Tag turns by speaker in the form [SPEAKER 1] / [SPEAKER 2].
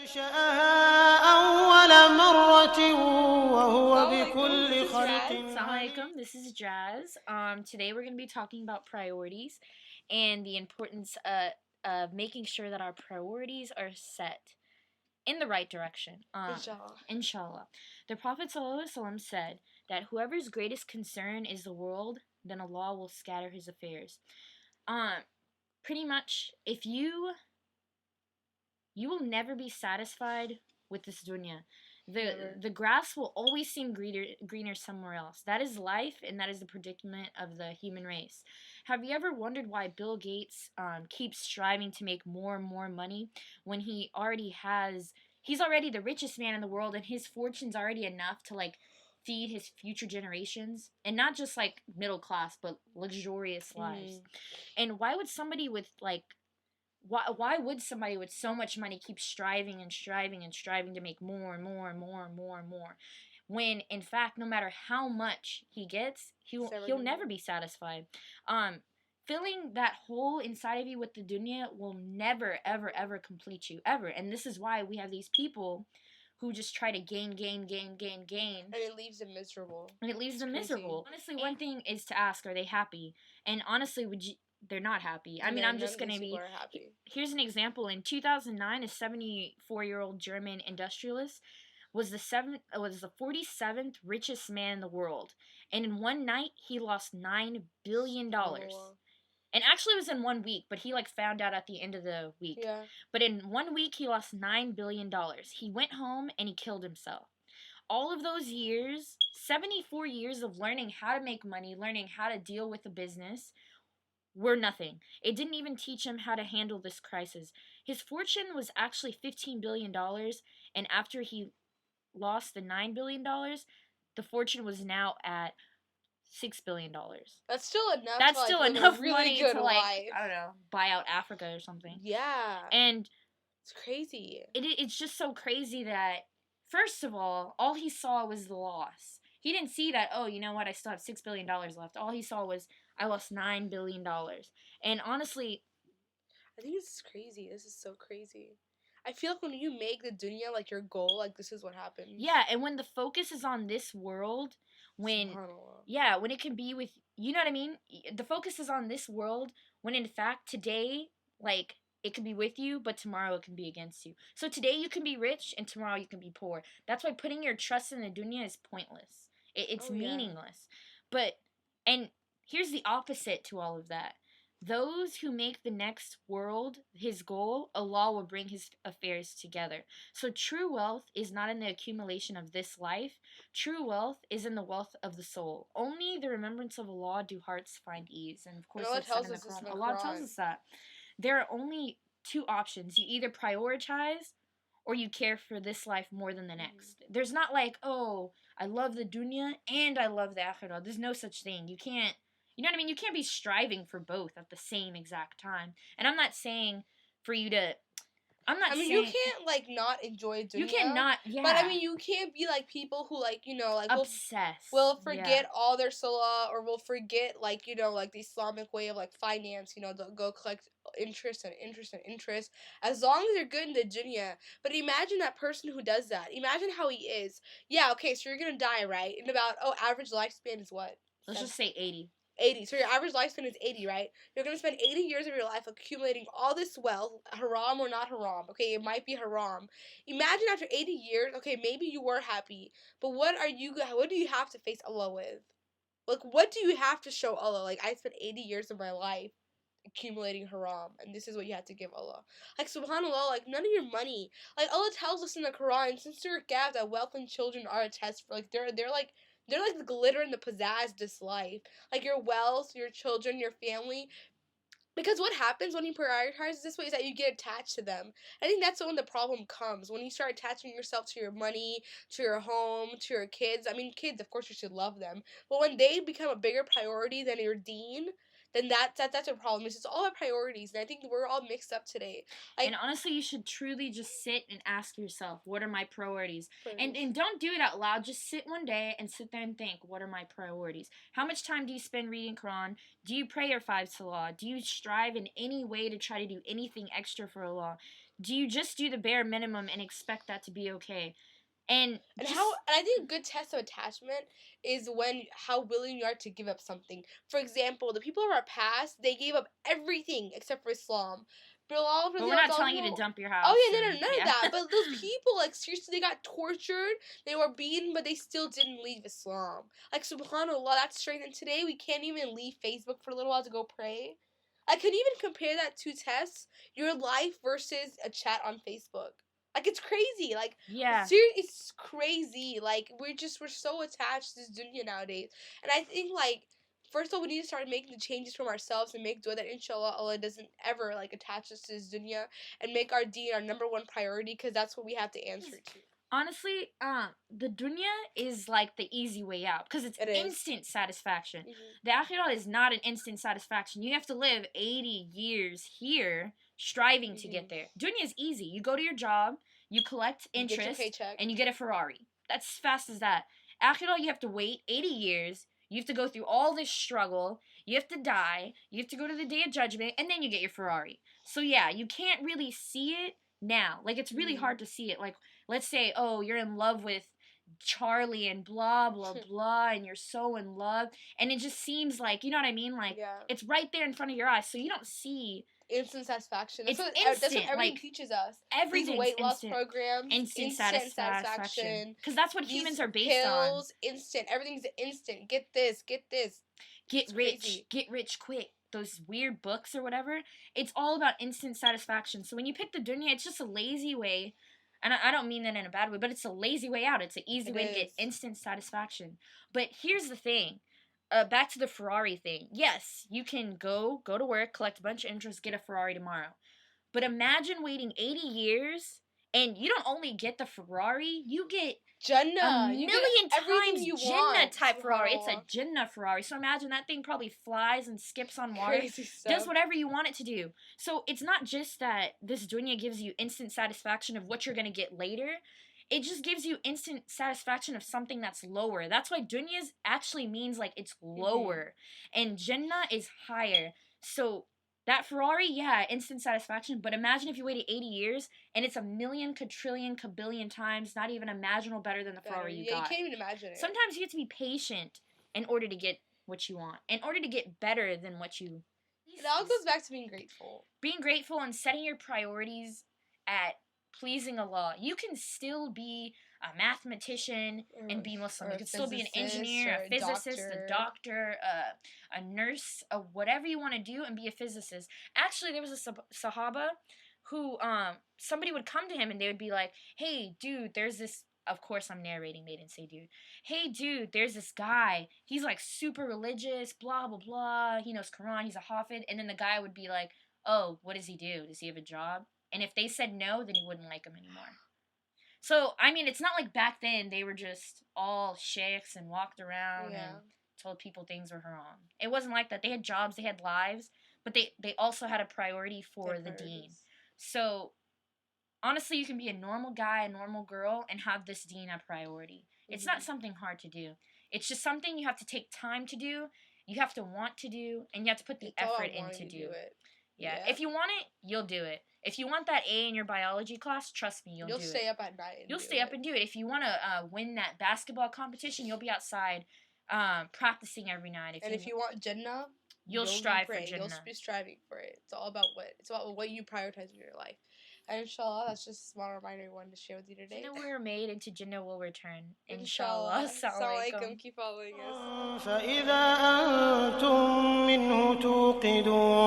[SPEAKER 1] أنشأها أول مرة وهو
[SPEAKER 2] Assalamualaikum, this
[SPEAKER 1] بكل
[SPEAKER 2] is
[SPEAKER 1] خلق
[SPEAKER 2] Raz.
[SPEAKER 1] عليم.
[SPEAKER 3] Assalamualaikum, this is Jazz. Today we're going to be talking about priorities and the importance of making sure that our priorities are set in the right direction.
[SPEAKER 2] Inshallah.
[SPEAKER 3] Inshallah. The Prophet ﷺ said that whoever's greatest concern is the world, then Allah will scatter his affairs. Pretty much, if you will never be satisfied with this dunya. The grass will always seem greener somewhere else. That is life, and that is the predicament of the human race. Have you ever wondered why Bill Gates keeps striving to make more and more money when he's already the richest man in the world, and his fortune's already enough to like feed his future generations, and not just like middle class, but luxurious lives. And why would somebody with like why would somebody with so much money keep striving and striving and striving to make more and more and more and more and more, when in fact no matter how much he gets, he'll never be satisfied. Filling that hole inside of you with the dunya will never ever ever complete you ever. And this is why we have these people who just try to gain,
[SPEAKER 2] And it leaves them miserable.
[SPEAKER 3] and it leaves
[SPEAKER 2] It's
[SPEAKER 3] them
[SPEAKER 2] crazy.
[SPEAKER 3] miserable. Honestly, one thing is to ask, are they happy? And honestly, they're not happy. I mean,
[SPEAKER 2] Yeah,
[SPEAKER 3] I'm just
[SPEAKER 2] none of
[SPEAKER 3] gonna
[SPEAKER 2] these
[SPEAKER 3] be.
[SPEAKER 2] people are happy.
[SPEAKER 3] Here's an example. In 2009, a 74-year-old German industrialist was the 47th richest man in the world, and in one night he lost $9 billion.
[SPEAKER 2] Oh,
[SPEAKER 3] And actually, it was in 1 week, but he like found out at the end of the week.
[SPEAKER 2] yeah.
[SPEAKER 3] But in 1 week, he lost $9 billion. He went home and he killed himself. All of those years, 74 years of learning how to make money, learning how to deal with a business, were nothing. It didn't even teach him how to handle this crisis. His fortune was actually $15 billion, and after he lost the $9 billion, the fortune was now at $6 billion.
[SPEAKER 2] That's still enough.
[SPEAKER 3] That's
[SPEAKER 2] to, like,
[SPEAKER 3] still
[SPEAKER 2] live
[SPEAKER 3] enough
[SPEAKER 2] a really
[SPEAKER 3] money
[SPEAKER 2] good
[SPEAKER 3] to like
[SPEAKER 2] life.
[SPEAKER 3] I don't know, buy out Africa or something.
[SPEAKER 2] Yeah.
[SPEAKER 3] And
[SPEAKER 2] It's crazy.
[SPEAKER 3] it's just so crazy that first of all he saw was the loss. He didn't see that, oh, you know what, I still have $6 billion left. All he saw was I lost $9 billion. And honestly,
[SPEAKER 2] I think this is crazy. This is so crazy. I feel like when you make the dunya like your goal, like this is what happens.
[SPEAKER 3] yeah, and when the focus is on this world, when
[SPEAKER 2] Subhanallah.
[SPEAKER 3] when it can be with, you know what I mean? The focus is on this world when in fact today, like, it can be with you, but tomorrow it can be against you. So today you can be rich and tomorrow you can be poor. That's why putting your trust in the dunya is pointless. It's
[SPEAKER 2] Oh, yeah.
[SPEAKER 3] meaningless. But and here's the opposite to all of that. Those who make the next world his goal, Allah will bring his affairs together. So true wealth is not in the accumulation of this life. True wealth is in the wealth of the soul. Only the remembrance of Allah do hearts find ease. And of course,
[SPEAKER 2] Allah
[SPEAKER 3] it's said
[SPEAKER 2] tells
[SPEAKER 3] in the
[SPEAKER 2] us this
[SPEAKER 3] Quran.
[SPEAKER 2] in the
[SPEAKER 3] Allah tells
[SPEAKER 2] Quran.
[SPEAKER 3] us that. There are only two options. You either prioritize or you care for this life more than the next. There's not like, oh, I love the dunya and I love the akhirah. There's no such thing. You can't, you know what I mean? You can't be striving for both at the same exact time. And I'm not saying for you to, I'm not
[SPEAKER 2] I mean,
[SPEAKER 3] saying.
[SPEAKER 2] you can't like not enjoy dunya.
[SPEAKER 3] You cannot, yeah.
[SPEAKER 2] But I mean, you can't be like people who like like
[SPEAKER 3] obsessed.
[SPEAKER 2] will forget all their salah, or will forget like like the Islamic way of like finance. They'll go collect interest and interest and interest as long as they're good in the dunya. But imagine that person who does that. Imagine how he is. Yeah, okay, so you're gonna die, right? And about average lifespan is what?
[SPEAKER 3] Let's just say 80.
[SPEAKER 2] 80. So your average lifespan is 80, right? You're going to spend 80 years of your life accumulating all this wealth, haram or not haram. Okay, it might be haram. Imagine after 80 years, okay, maybe you were happy, but what do you have to face Allah with? Like, what do you have to show Allah? Like, I spent 80 years of my life accumulating haram, and this is what you have to give Allah. Like, subhanAllah, like, none of your money. Like, Allah tells us in the Quran, sincere gab, that wealth and children are a test for, like, they're like the glitter and the pizzazz of this life. Like your wealth, your children, your family. Because what happens when you prioritize this way is that you get attached to them. I think that's when the problem comes. When you start attaching yourself to your money, to your home, to your kids. I mean, kids, of course, you should love them. But when they become a bigger priority than your deen, then that's a problem. It's all about priorities, and I think we're all mixed up today.
[SPEAKER 3] And honestly, you should truly just sit and ask yourself, what are my priorities? And don't do it out loud. Just sit one day and sit there and think, what are my priorities? How much time do you spend reading Quran? Do you pray your 5 salah? Do you strive in any way to try to do anything extra for Allah? do you just do the bare minimum and expect that to be okay? And
[SPEAKER 2] I think a good test of attachment is how willing you are to give up something. For example, the people of our past, they gave up everything except for Islam.
[SPEAKER 3] But we're not telling you to dump your house.
[SPEAKER 2] Oh yeah, none of that. But those people, like, seriously, they got tortured, they were beaten, but they still didn't leave Islam. Like, subhanAllah, that's strength. And today we can't even leave Facebook for a little while to go pray. I could even compare that to tests, your life versus a chat on Facebook. Like, it's crazy. Like,
[SPEAKER 3] yeah,
[SPEAKER 2] seriously, it's crazy. Like, we're so attached to this dunya nowadays. And I think, like, first of all, we need to start making the changes from ourselves and make dua that inshallah Allah doesn't ever, like, attach us to this dunya, and make our deen our number one priority, because that's what we have to answer to.
[SPEAKER 3] Honestly, the dunya is like the easy way out because it's instant satisfaction. The akhirah is not an instant satisfaction. You have to live 80 years here striving to get there. Dunya is easy. You go to your job, you collect interest, and you get a Ferrari. That's as fast as that. Akhirah, you have to wait 80 years. You have to go through all this struggle. You have to die. You have to go to the day of judgment, and then you get your Ferrari. So yeah, you can't really see it now. Like, it's really hard to see it. Like, let's say, oh, you're in love with Charlie and blah, blah, blah, and you're so in love. And it just seems like, you know what I mean? Like, it's right there in front of your eyes. So you don't see
[SPEAKER 2] instant satisfaction.
[SPEAKER 3] That's what
[SPEAKER 2] everything teaches us.
[SPEAKER 3] Everything's
[SPEAKER 2] weight loss
[SPEAKER 3] instant.
[SPEAKER 2] programs,
[SPEAKER 3] instant satisfaction. Because that's what humans are based
[SPEAKER 2] pills, on. Instant. Everything's instant. Get this.
[SPEAKER 3] Get rich quick. Those weird books or whatever. It's all about instant satisfaction. So when you pick the dunya, it's just a lazy way. And I don't mean that in a bad way, but it's a lazy way out. It's an easy way to get instant satisfaction. But here's the thing. Back to the Ferrari thing. Yes, you can go to work, collect a bunch of interest, get a Ferrari tomorrow. But imagine waiting 80 years, and you don't only get the Ferrari, you get
[SPEAKER 2] Jannah.
[SPEAKER 3] A million times Jannah type Ferrari. It's a Jannah Ferrari. So imagine that thing probably flies and skips on water. Does whatever you want it to do. So it's not just that this dunya gives you instant satisfaction of what you're going to get later. It just gives you instant satisfaction of something that's lower. That's why dunya actually means, like, it's lower. And Jannah is higher. So that Ferrari, yeah, instant satisfaction. But imagine if you waited 80 years and it's a million, quadrillion, kabillion times not even imaginable better than the Ferrari you got.
[SPEAKER 2] You can't even imagine it.
[SPEAKER 3] Sometimes you have to be patient in order to get what you want. In order to get better than what you...
[SPEAKER 2] It all goes back to being grateful.
[SPEAKER 3] Being grateful and setting your priorities at pleasing Allah. You can still be a mathematician and be Muslim. You can still be an engineer, a physicist, a doctor, a nurse, whatever you want to do, and be a physicist. Actually, there was a Sahaba who, somebody would come to him and they would be like, hey, dude, there's this, of course I'm narrating, they didn't say dude. Hey, dude, there's this guy. He's like super religious, blah, blah, blah. He knows Quran, he's a Hafid. And then the guy would be like, oh, what does he do? Does he have a job? And if they said no, then he wouldn't like him anymore. So, I mean, it's not like back then they were just all sheikhs and walked around and told people things were wrong. It wasn't like that. They had jobs, they had lives, but they also had a priority for the deen. So, honestly, you can be a normal guy, a normal girl, and have this deen a priority. It's not something hard to do. It's just something you have to take time to do, you have to want to do, and you have to put the effort in to do it. Yeah, if you want it, you'll do it. If you want that A in your biology class, trust me, you'll do it.
[SPEAKER 2] You'll stay up at night.
[SPEAKER 3] You'll stay up and do it. If you want to win that basketball competition, you'll be outside practicing every night.
[SPEAKER 2] If you want Jannah,
[SPEAKER 3] you'll strive for Jannah.
[SPEAKER 2] You'll be striving for it. It's all about what you prioritize in your life. And inshallah, that's just a small reminder we wanted to share with you today.
[SPEAKER 3] Jannah we were made, and to Jannah will return. Inshallah. Assalamu alaikum.
[SPEAKER 2] Keep following us.
[SPEAKER 1] فإذا أنتم منه توقدون